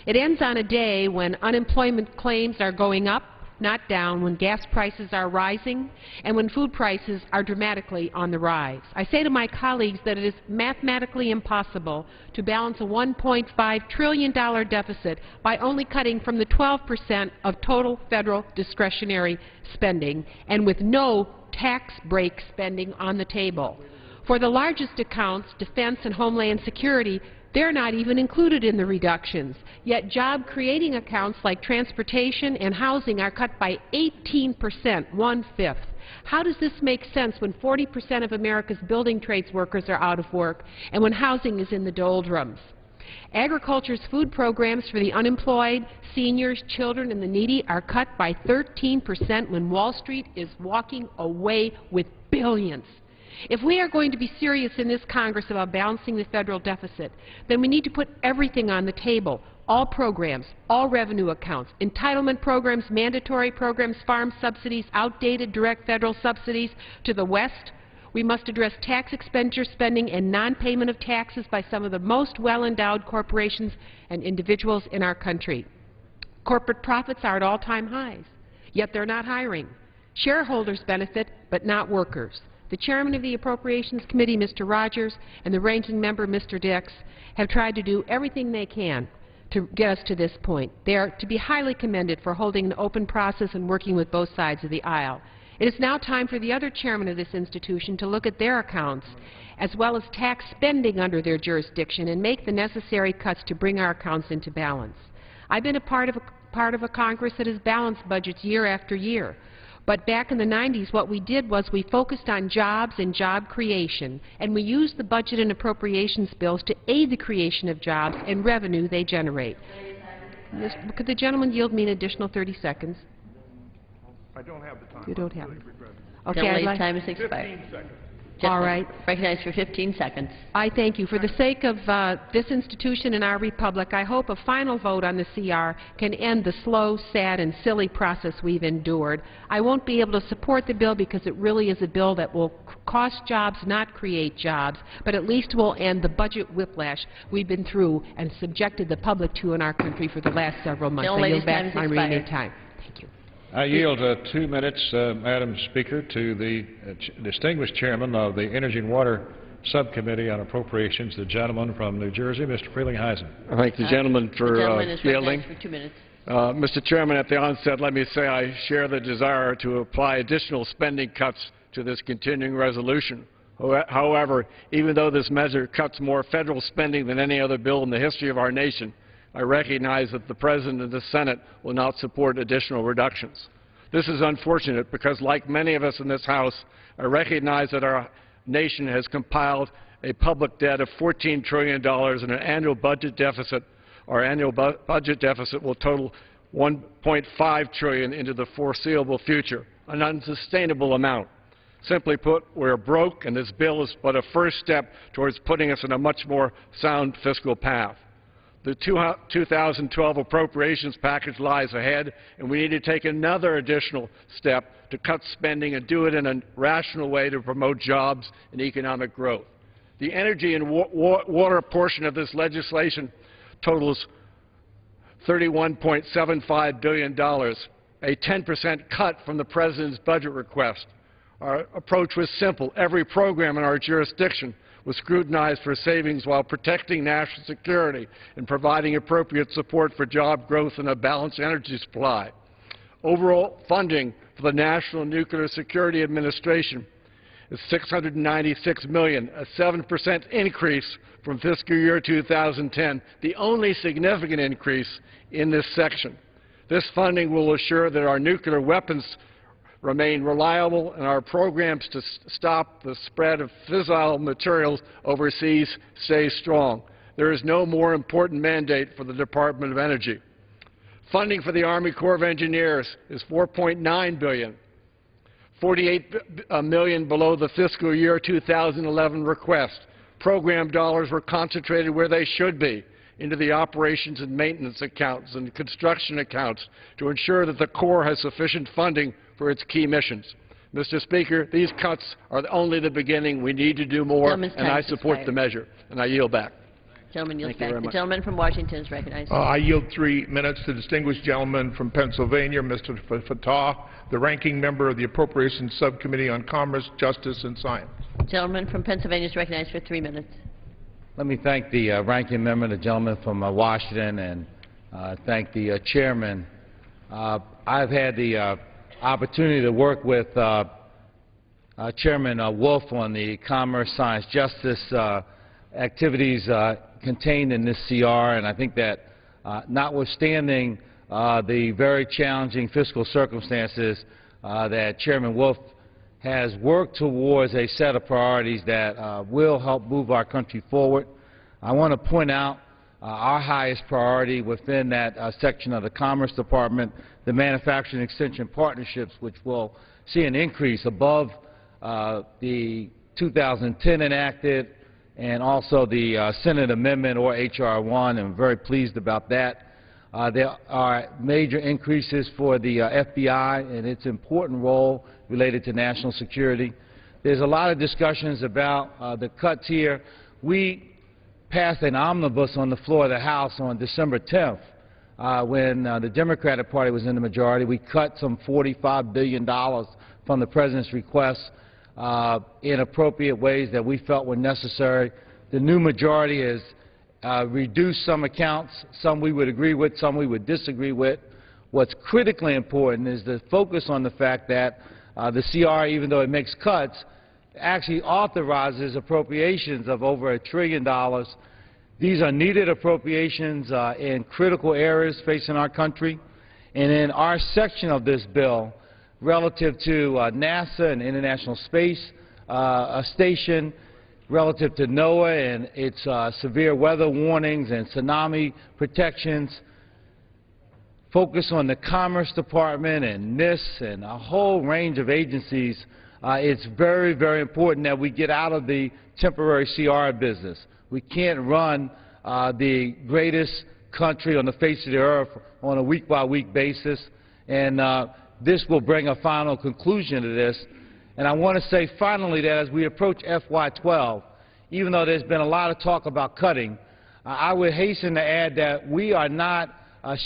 It ends on a day when unemployment claims are going up, not down, when gas prices are rising, and when food prices are dramatically on the rise. I say to my colleagues that it is mathematically impossible to balance a $1.5 trillion deficit by only cutting from the 12% of total federal discretionary spending and with no tax break spending on the table. For the largest accounts, defense and homeland security, they're not even included in the reductions. Yet job-creating accounts like transportation and housing are cut by 18%, 1/5. How does this make sense when 40% of America's building trades workers are out of work and when housing is in the doldrums? Agriculture's food programs for the unemployed, seniors, children, and the needy are cut by 13% when Wall Street is walking away with billions. If we are going to be serious in this Congress about balancing the federal deficit, then we need to put everything on the table, all programs, all revenue accounts, entitlement programs, mandatory programs, farm subsidies, outdated direct federal subsidies. To the West, we must address tax expenditure spending and non-payment of taxes by some of the most well-endowed corporations and individuals in our country. Corporate profits are at all-time highs, yet they're not hiring. Shareholders benefit, but not workers. The chairman of the Appropriations Committee, Mr. Rogers, and the ranking member, Mr. Dix, have tried to do everything they can to get us to this point. They are to be highly commended for holding an open process and working with both sides of the aisle. It is now time for the other chairman of this institution to look at their accounts, as well as tax spending under their jurisdiction, and make the necessary cuts to bring our accounts into balance. I've been a part of a Congress that has balanced budgets year after year. But back in the 90s, what we did was we focused on jobs and job creation, and we used the budget and appropriations bills to aid the creation of jobs and revenue they generate. Could the gentleman yield me an additional 30 seconds? I don't have the time. You don't have it. Okay, Okay, time has expired. 15 seconds. All right. Recognized for 15 seconds. I thank you. For the sake of this institution and our republic, I hope a final vote on the CR can end the slow, sad, and silly process we've endured. I won't be able to support the bill because it really is a bill that will cost jobs, not create jobs, but at least will end the budget whiplash we've been through and subjected the public to in our country for the last several months. I yield back my remaining time. Thank you. I yield 2 minutes, Madam Speaker, to the distinguished chairman of the Energy and Water Subcommittee on Appropriations, the gentleman from New Jersey, Mr. Frelinghuysen. I thank the gentleman for yielding. For 2 minutes. Mr. Chairman, at the onset, let me say I share the desire to apply additional spending cuts to this continuing resolution. However, even though this measure cuts more federal spending than any other bill in the history of our nation, I recognize that the President and the Senate will not support additional reductions. This is unfortunate because, like many of us in this House, I recognize that our nation has compiled a public debt of $14 trillion and an annual budget deficit. Our annual budget deficit will total $1.5 trillion into the foreseeable future, an unsustainable amount. Simply put, we're broke, and this bill is but a first step towards putting us in a much more sound fiscal path. The 2012 appropriations package lies ahead, and we need to take another additional step to cut spending and do it in a rational way to promote jobs and economic growth. The energy and water portion of this legislation totals $31.75 billion. a 10% cut from the President's budget request. Our approach was simple. Every program in our jurisdiction was scrutinized for savings while protecting national security and providing appropriate support for job growth and a balanced energy supply. Overall funding for the National Nuclear Security Administration is $696 million, a 7% increase from fiscal year 2010, the only significant increase in this section. This funding will assure that our nuclear weapons remain reliable and our programs to stop the spread of fissile materials overseas stay strong. There is no more important mandate for the Department of Energy. Funding for the Army Corps of Engineers is $4.9 billion, $48 million below the fiscal year 2011 request. Program dollars were concentrated where they should be, into the operations and maintenance accounts and construction accounts to ensure that the Corps has sufficient funding for its key missions. Mr. Speaker, these cuts are only the beginning. We need to do more, and I support the measure. And I yield back. Gentleman yields back. The gentleman from Washington is recognized. I yield 3 minutes to the distinguished gentleman from Pennsylvania, Mr. Fattah, the ranking member of the Appropriations Subcommittee on Commerce, Justice, and Science. Gentleman from Pennsylvania is recognized for 3 minutes. Let me thank the ranking member, the gentleman from Washington, and thank the chairman. I've had the opportunity to work with Chairman Wolf on the Commerce, Science, Justice activities contained in this CR, and I think that notwithstanding the very challenging fiscal circumstances that Chairman Wolf has worked towards a set of priorities that will help move our country forward. I want to point out our highest priority within that section of the Commerce Department, the Manufacturing Extension Partnerships, which will see an increase above the 2010 enacted and also the Senate amendment, or H.R. 1. I'm very pleased about that. There are major increases for the FBI and its important role related to national security. There's a lot of discussions about the cuts here. We passed an omnibus on the floor of the House on December 10th when the Democratic Party was in the majority. We cut some $45 billion from the President's request in appropriate ways that we felt were necessary. The new majority has reduced some accounts, some we would agree with, some we would disagree with. What's critically important is the focus on the fact that the CR, even though it makes cuts, actually authorizes appropriations of over $1 trillion. These are needed appropriations in critical areas facing our country. And in our section of this bill, relative to NASA and International Space Station, relative to NOAA and its severe weather warnings and tsunami protections, focus on the Commerce Department and NIST and a whole range of agencies. It's very, very important that we get out of the temporary CR business. We can't run the greatest country on the face of the earth on a week-by-week basis, and this will bring a final conclusion to this. And I want to say finally that as we approach FY12, even though there's been a lot of talk about cutting, I would hasten to add that we are not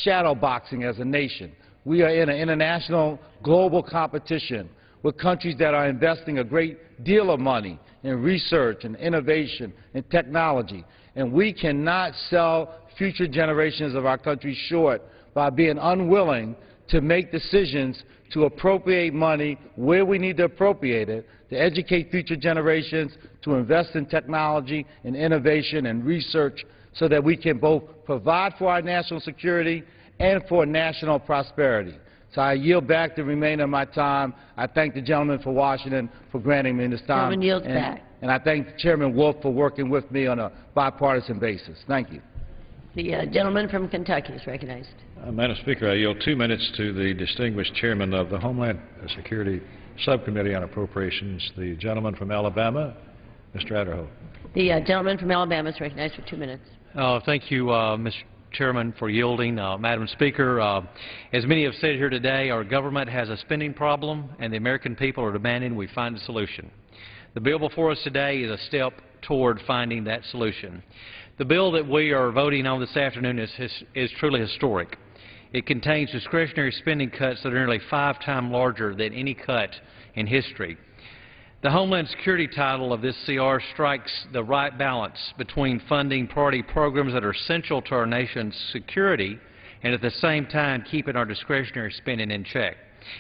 shadow boxing as a nation. We are in an international global competition with countries that are investing a great deal of money in research and innovation and technology. And we cannot sell future generations of our country short by being unwilling to make decisions to appropriate money where we need to appropriate it, to educate future generations, to invest in technology and innovation and research so that we can both provide for our national security and for national prosperity. So I yield back the remainder of my time. I thank the gentleman for Washington for granting me this time. Gentleman yields back. And I thank Chairman Wolf for working with me on a bipartisan basis. Thank you. The gentleman from Kentucky is recognized. Madam Speaker, I yield 2 minutes to the distinguished chairman of the Homeland Security Subcommittee on Appropriations, the gentleman from Alabama, Mr. Adderhope. The gentleman from Alabama is recognized for 2 minutes. Thank you, Mr. Chairman, for yielding. Madam Speaker, as many have said here today, our government has a spending problem, and the American people are demanding we find a solution. The bill before us today is a step toward finding that solution. The bill that we are voting on this afternoon is truly historic. It contains discretionary spending cuts that are nearly 5 times larger than any cut in history. The Homeland Security title of this CR strikes the right balance between funding priority programs that are essential to our nation's security and at the same time keeping our discretionary spending in check.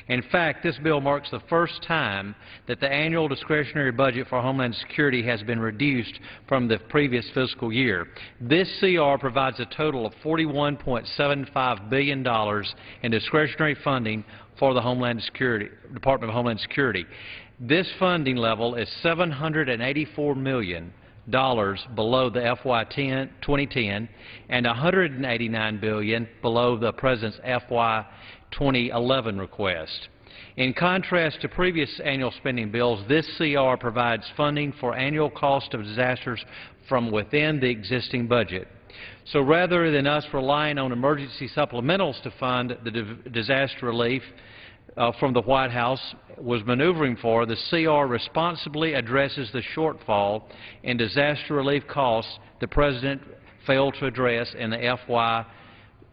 In fact, this bill marks the first time that the annual discretionary budget for Homeland Security has been reduced from the previous fiscal year. This CR provides a total of $41.75 billion in discretionary funding for the Department of Homeland Security. This funding level is $784 million below the FY 2010 and $189 billion below the President's FY 2011 request. In contrast to previous annual spending bills, this CR provides funding for annual cost of disasters from within the existing budget. So rather than us relying on emergency supplementals to fund the disaster relief from the White House was maneuvering for, the CR responsibly addresses the shortfall in disaster relief costs the President failed to address in the FY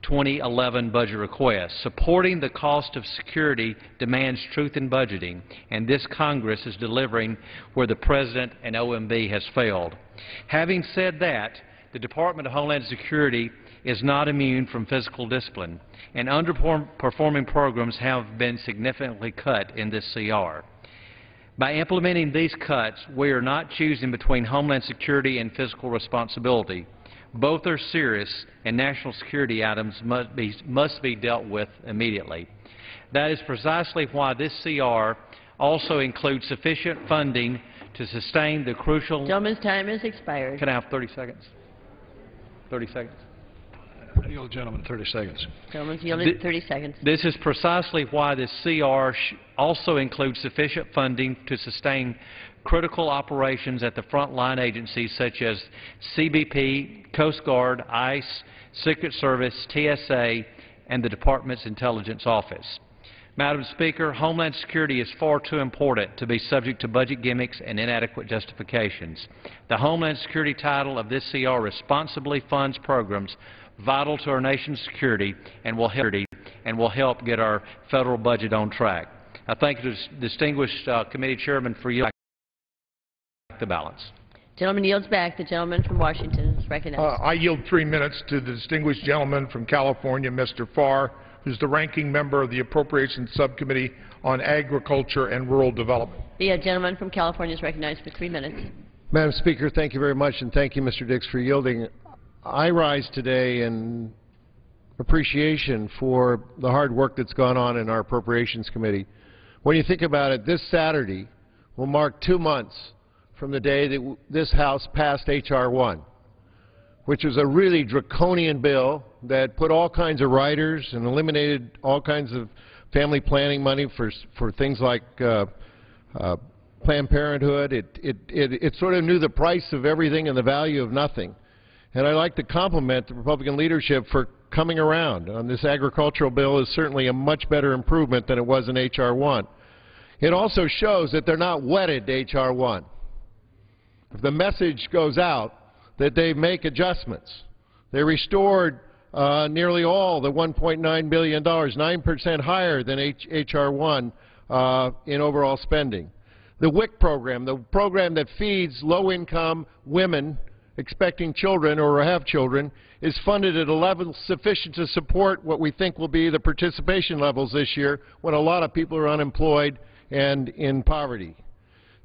2011 budget request. Supporting the cost of security demands truth in budgeting, and this Congress is delivering where the President and OMB has failed. Having said that, the Department of Homeland Security is not immune from fiscal discipline, and underperforming programs have been significantly cut in this CR. By implementing these cuts, we are not choosing between Homeland Security and fiscal responsibility. Both are serious, and national security items must be dealt with immediately. That is precisely why this CR also includes sufficient funding to sustain the crucial— Gentleman's time has expired. Can I have 30 seconds? 30 seconds. I yield, gentlemen, 30 seconds. Gentleman's yielded 30 seconds. This is precisely why this CR also includes sufficient funding to sustain critical operations at the frontline agencies such as CBP, Coast Guard, ICE, Secret Service, TSA, and the Department's Intelligence Office. Madam Speaker, Homeland Security is far too important to be subject to budget gimmicks and inadequate justifications. The Homeland Security title of this CR responsibly funds programs vital to our nation's security and will help get our federal budget on track. I thank the distinguished committee chairman for yielding the balance. Gentleman yields back. The gentleman from Washington is recognized. I yield 3 minutes to the distinguished gentleman from California, Mr. Farr, who's the ranking member of the Appropriations Subcommittee on Agriculture and Rural Development. The gentleman from California is recognized for 3 minutes. Madam Speaker, thank you very much, and thank you, Mr. Dix, for yielding. I rise today in appreciation for the hard work that's gone on in our Appropriations Committee. When you think about it, this Saturday will mark 2 months from the day that this House passed H.R. 1, which was a really draconian bill that put all kinds of riders and eliminated all kinds of family planning money for things like Planned Parenthood. It sort of knew the price of everything and the value of nothing. And I'd like to compliment the Republican leadership for coming around on this agricultural bill. Is certainly a much better improvement than it was in H.R. 1. It also shows that they're not wedded to H.R. 1. If the message goes out that they make adjustments, they restored nearly all the $1.9 billion, 9% higher than H.R. 1 in overall spending. The WIC program, the program that feeds low-income women expecting children or have children, is funded at a level sufficient to support what we think will be the participation levels this year when a lot of people are unemployed and in poverty.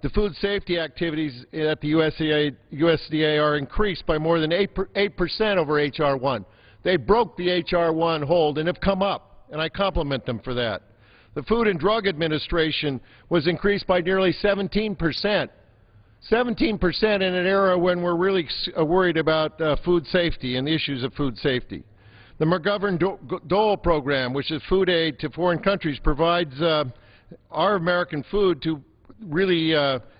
The food safety activities at the USDA are increased by more than 8% over H.R. 1. They broke the H.R. 1 hold and have come up, and I compliment them for that. The Food and Drug Administration was increased by nearly 17%. 17% in an era when we're really worried about food safety and the issues of food safety. The McGovern-Dole program, which is food aid to foreign countries, provides our American food to really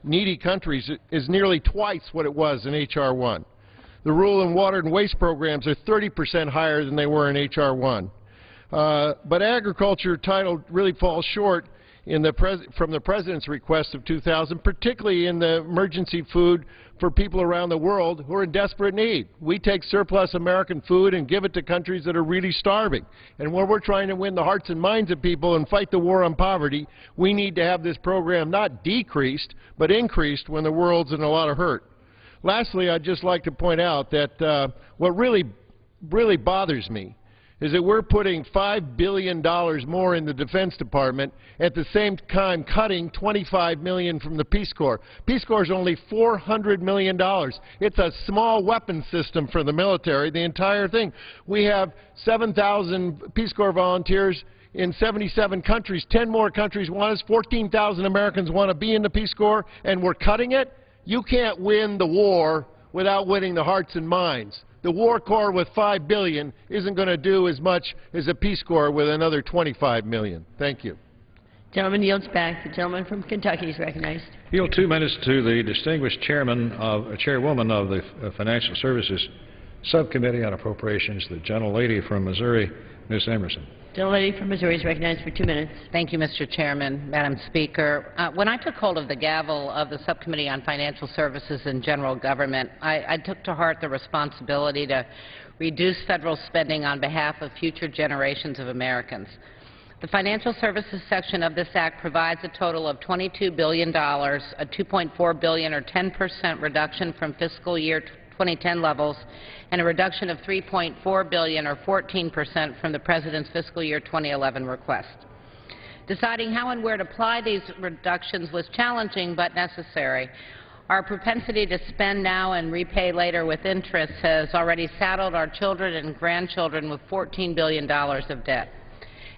needy countries, is nearly twice what it was in H.R. 1. The rural and water and waste programs are 30% higher than they were in H.R. 1. But agriculture title really falls short from the President's request of 2000, particularly in the emergency food for people around the world who are in desperate need. We take surplus American food and give it to countries that are really starving. And when we're trying to win the hearts and minds of people and fight the war on poverty, we need to have this program not decreased, but increased when the world's in a lot of hurt. Lastly, I'd just like to point out that what really bothers me is that we're putting $5 billion more in the Defense Department, at the same time cutting $25 million from the Peace Corps. Peace Corps is only $400 million. It's a small weapon system for the military, the entire thing. We have 7,000 Peace Corps volunteers in 77 countries. 10 more countries want us. 14,000 Americans want to be in the Peace Corps, and we're cutting it? You can't win the war without winning the hearts and minds. The War Corps with $5 billion isn't going to do as much as a Peace Corps with another $25 million. Thank you. Gentleman yields back. The gentleman from Kentucky is recognized. Yield 2 minutes to the distinguished chairwoman of the Financial Services Subcommittee on Appropriations, the gentlelady from Missouri, Ms. Emerson. Gentlelady from Missouri is recognized for 2 minutes. Thank you, Mr. Chairman, Madam Speaker. When I took hold of the gavel of the Subcommittee on Financial Services and General Government, I took to heart the responsibility to reduce federal spending on behalf of future generations of Americans. The Financial Services section of this Act provides a total of $22 billion, a $2.4 billion or 10% reduction from fiscal year 2010 levels, and a reduction of $3.4 billion or 14% from the President's fiscal year 2011 request. Deciding how and where to apply these reductions was challenging but necessary. Our propensity to spend now and repay later with interest has already saddled our children and grandchildren with $14 billion of debt.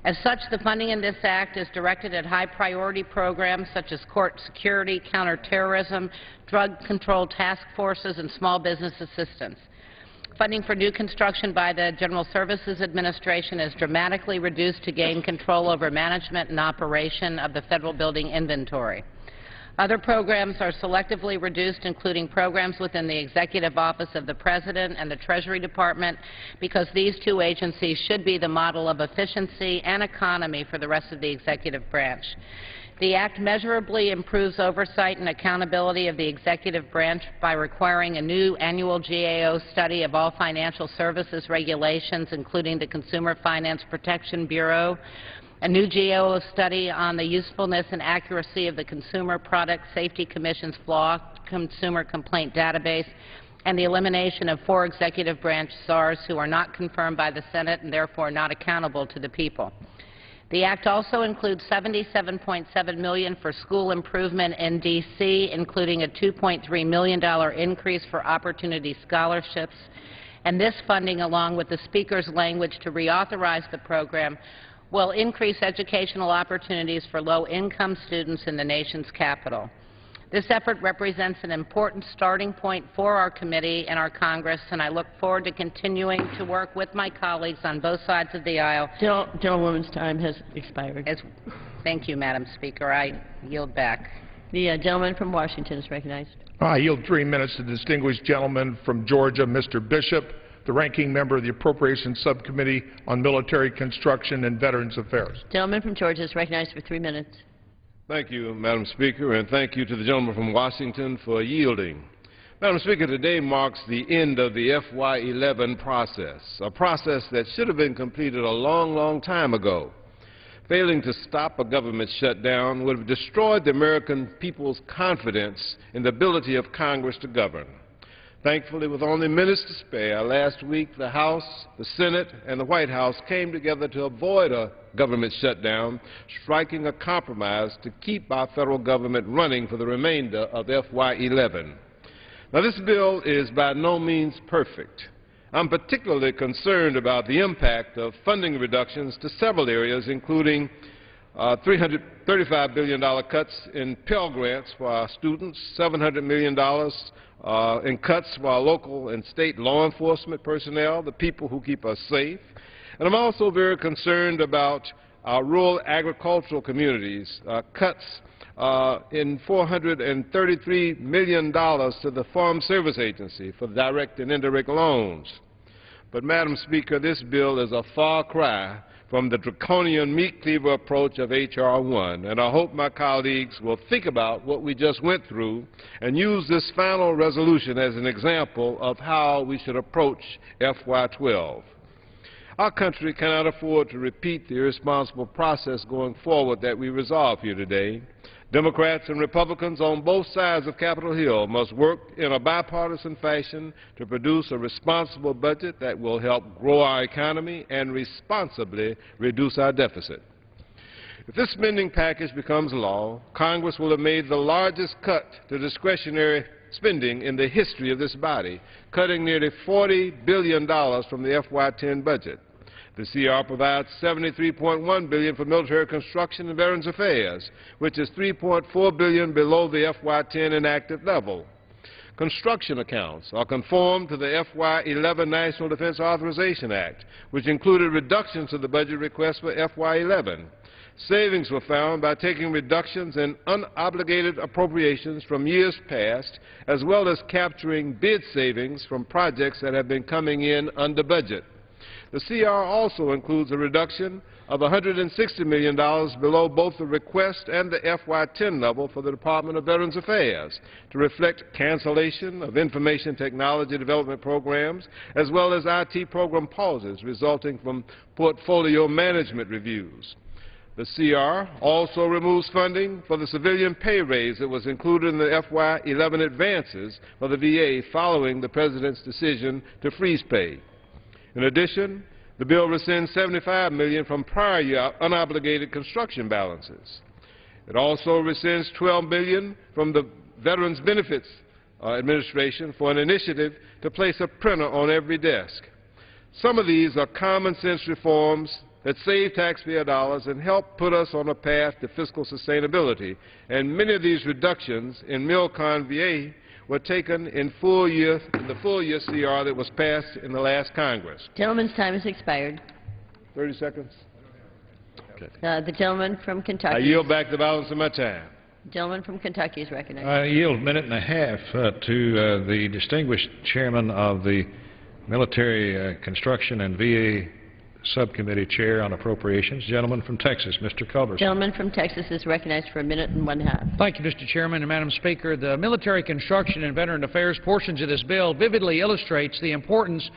As such, the funding in this Act is directed at high-priority programs such as court security, counterterrorism, drug control task forces, and small business assistance. Funding for new construction by the General Services Administration is dramatically reduced to gain control over management and operation of the federal building inventory. Other programs are selectively reduced, including programs within the Executive Office of the President and the Treasury Department, because these two agencies should be the model of efficiency and economy for the rest of the executive branch. The Act measurably improves oversight and accountability of the executive branch by requiring a new annual GAO study of all financial services regulations, including the Consumer Finance Protection Bureau, a new GAO study on the usefulness and accuracy of the Consumer Product Safety Commission's flawed consumer complaint database, and the elimination of 4 executive branch SARs who are not confirmed by the Senate and therefore not accountable to the people. The Act also includes $77.7 million for school improvement in D.C., including a $2.3 million increase for opportunity scholarships, and this funding, along with the Speaker's language to reauthorize the program, will increase educational opportunities for low-income students in the nation's capital. This effort represents an important starting point for our committee and our Congress, and I look forward to continuing to work with my colleagues on both sides of the aisle. Gentlewoman's time has expired. Thank you, Madam Speaker. I yield back. The gentleman from Washington is recognized. I yield 3 minutes to the distinguished gentleman from Georgia, Mr. Bishop, the ranking member of the Appropriations Subcommittee on Military Construction and Veterans Affairs. Gentleman from Georgia is recognized for 3 minutes. Thank you, Madam Speaker, and thank you to the gentleman from Washington for yielding. Madam Speaker, today marks the end of the FY11 process, a process that should have been completed a long, long time ago. Failing to stop a government shutdown would have destroyed the American people's confidence in the ability of Congress to govern. Thankfully, with only minutes to spare, last week the House, the Senate, and the White House came together to avoid a government shutdown, striking a compromise to keep our federal government running for the remainder of FY11. Now, this bill is by no means perfect. I'm particularly concerned about the impact of funding reductions to several areas, including $335 billion cuts in Pell Grants for our students, $700 million in cuts for our local and state law enforcement personnel, the people who keep us safe. And I'm also very concerned about our rural agricultural communities, cuts in $433 million to the Farm Service Agency for direct and indirect loans. But, Madam Speaker, this bill is a far cry from the draconian meat-cleaver approach of H.R. 1, and I hope my colleagues will think about what we just went through and use this final resolution as an example of how we should approach FY 12. Our country cannot afford to repeat the irresponsible process going forward that we resolve here today. Democrats and Republicans on both sides of Capitol Hill must work in a bipartisan fashion to produce a responsible budget that will help grow our economy and responsibly reduce our deficit. If this spending package becomes law, Congress will have made the largest cut to discretionary spending in the history of this body, cutting nearly $40 billion from the FY10 budget. The CR provides $73.1 billion for military construction and Veterans Affairs, which is $3.4 billion below the FY10 enacted level. Construction accounts are conformed to the FY11 National Defense Authorization Act, which included reductions to the budget request for FY11. Savings were found by taking reductions in unobligated appropriations from years past, as well as capturing bid savings from projects that have been coming in under budget. The CR also includes a reduction of $160 million below both the request and the FY10 level for the Department of Veterans Affairs to reflect cancellation of information technology development programs, as well as IT program pauses resulting from portfolio management reviews. The CR also removes funding for the civilian pay raise that was included in the FY11 advances for the VA following the President's decision to freeze pay. In addition, the bill rescinds $75 million from prior year unobligated construction balances. It also rescinds $12 million from the Veterans Benefits Administration for an initiative to place a printer on every desk. Some of these are common sense reforms that save taxpayer dollars and help put us on a path to fiscal sustainability, and many of these reductions in Milcon VA were taken in the full year CR that was passed in the last Congress. Gentleman's time has expired. 30 seconds. Okay. The gentleman from Kentucky. I yield back the balance of my time. Gentleman from Kentucky is recognized. I yield a minute and a half to the distinguished chairman of the Military Construction and VA Subcommittee Chair on Appropriations, gentleman from Texas, Mr. Culberson. Gentleman from Texas is recognized for a minute and one half. Thank you, Mr. Chairman and Madam Speaker. The Military Construction and Veteran Affairs portions of this bill vividly illustrates the importance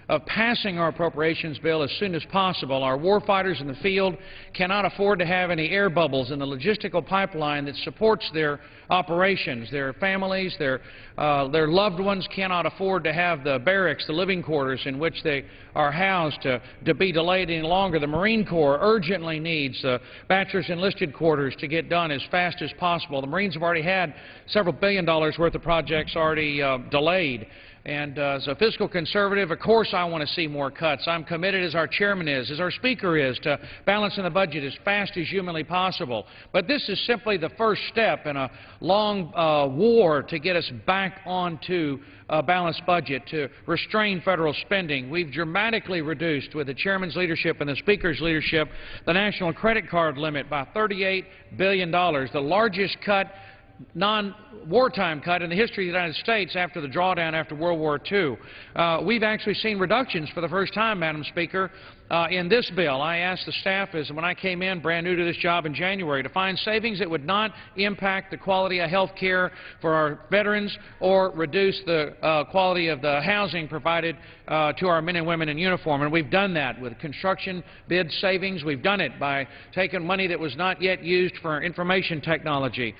of passing our appropriations bill as soon as possible. Our warfighters in the field cannot afford to have any air bubbles in the logistical pipeline that supports their operations. Their families, their loved ones cannot afford to have the barracks, the living quarters in which they are housed to be delayed any longer. The Marine Corps urgently needs bachelor's enlisted quarters to get done as fast as possible. The Marines have already had several $billion worth of projects already delayed. And as a fiscal conservative, of course I want to see more cuts. I'm committed, as our chairman is, as our speaker is, to balancing the budget as fast as humanly possible. But this is simply the first step in a long war to get us back onto a balanced budget, to restrain federal spending. We've dramatically reduced, with the chairman's leadership and the speaker's leadership, the national credit card limit by $38 billion, the largest cut, non-wartime cut in the history of the United States after the drawdown after World War II. We've actually seen reductions for the first time, Madam Speaker, in this bill. I asked the staff, when I came in brand new to this job in January, to find savings that would not impact the quality of health care for our veterans or reduce the quality of the housing provided to our men and women in uniform. And we've done that with construction bid savings. We've done it by taking money that was not yet used for information technology.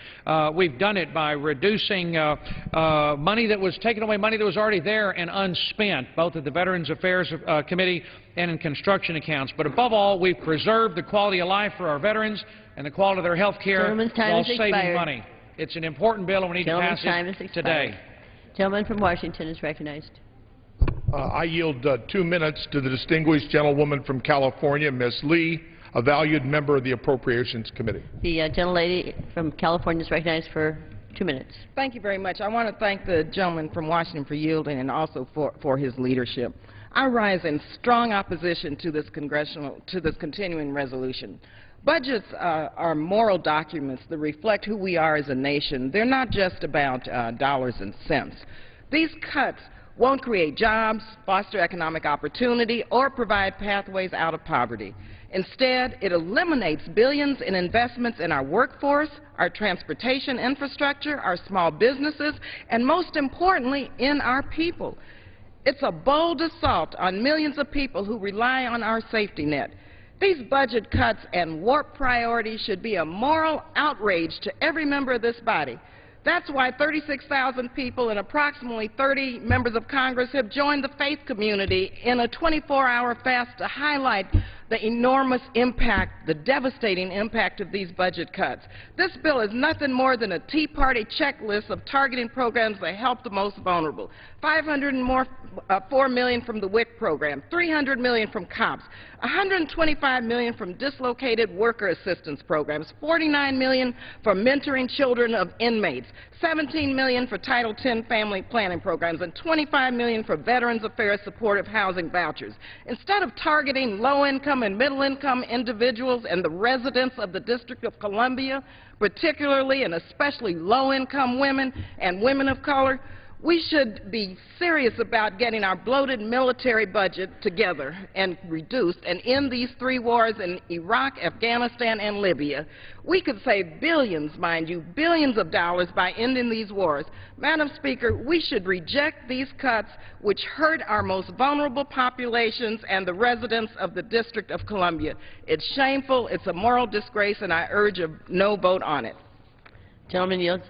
We've done it by reducing money that was taken away, money that was already there and unspent, both at the Veterans Affairs Committee and in construction accounts. But above all, we've preserved the quality of life for our veterans and the quality of their health care while saving money. It's an important bill, and we need to pass it today. Gentleman from Washington is recognized. I yield 2 minutes to the distinguished gentlewoman from California, Ms. Lee, a valued member of the Appropriations Committee. The gentlelady from California is recognized for 2 minutes. Thank you very much. I want to thank the gentleman from Washington for yielding and also for his leadership. I rise in strong opposition to this continuing resolution. Budgets are moral documents that reflect who we are as a nation. They're not just about dollars and cents. These cuts won't create jobs, foster economic opportunity, or provide pathways out of poverty. Instead, it eliminates billions in investments in our workforce, our transportation infrastructure, our small businesses, and most importantly, in our people. It's a bold assault on millions of people who rely on our safety net. These budget cuts and warped priorities should be a moral outrage to every member of this body. That's why 36,000 people and approximately 30 members of Congress have joined the faith community in a 24-hour fast to highlight the enormous impact, the devastating impact of these budget cuts. This bill is nothing more than a Tea Party checklist of targeting programs that help the most vulnerable. $4 million from the WIC program, $300 million from COPS, $125 million from dislocated worker assistance programs, $49 million for mentoring children of inmates, $17 million for Title X family planning programs, and $25 million for Veterans Affairs supportive housing vouchers. Instead of targeting low-income and middle-income individuals and the residents of the District of Columbia, particularly and especially low-income women and women of color, we should be serious about getting our bloated military budget together and reduced and end these three wars in Iraq, Afghanistan, and Libya. We could save billions, mind you, billions of dollars by ending these wars. Madam Speaker, we should reject these cuts which hurt our most vulnerable populations and the residents of the District of Columbia. It's shameful, it's a moral disgrace, and I urge a no vote on it. Gentleman yields.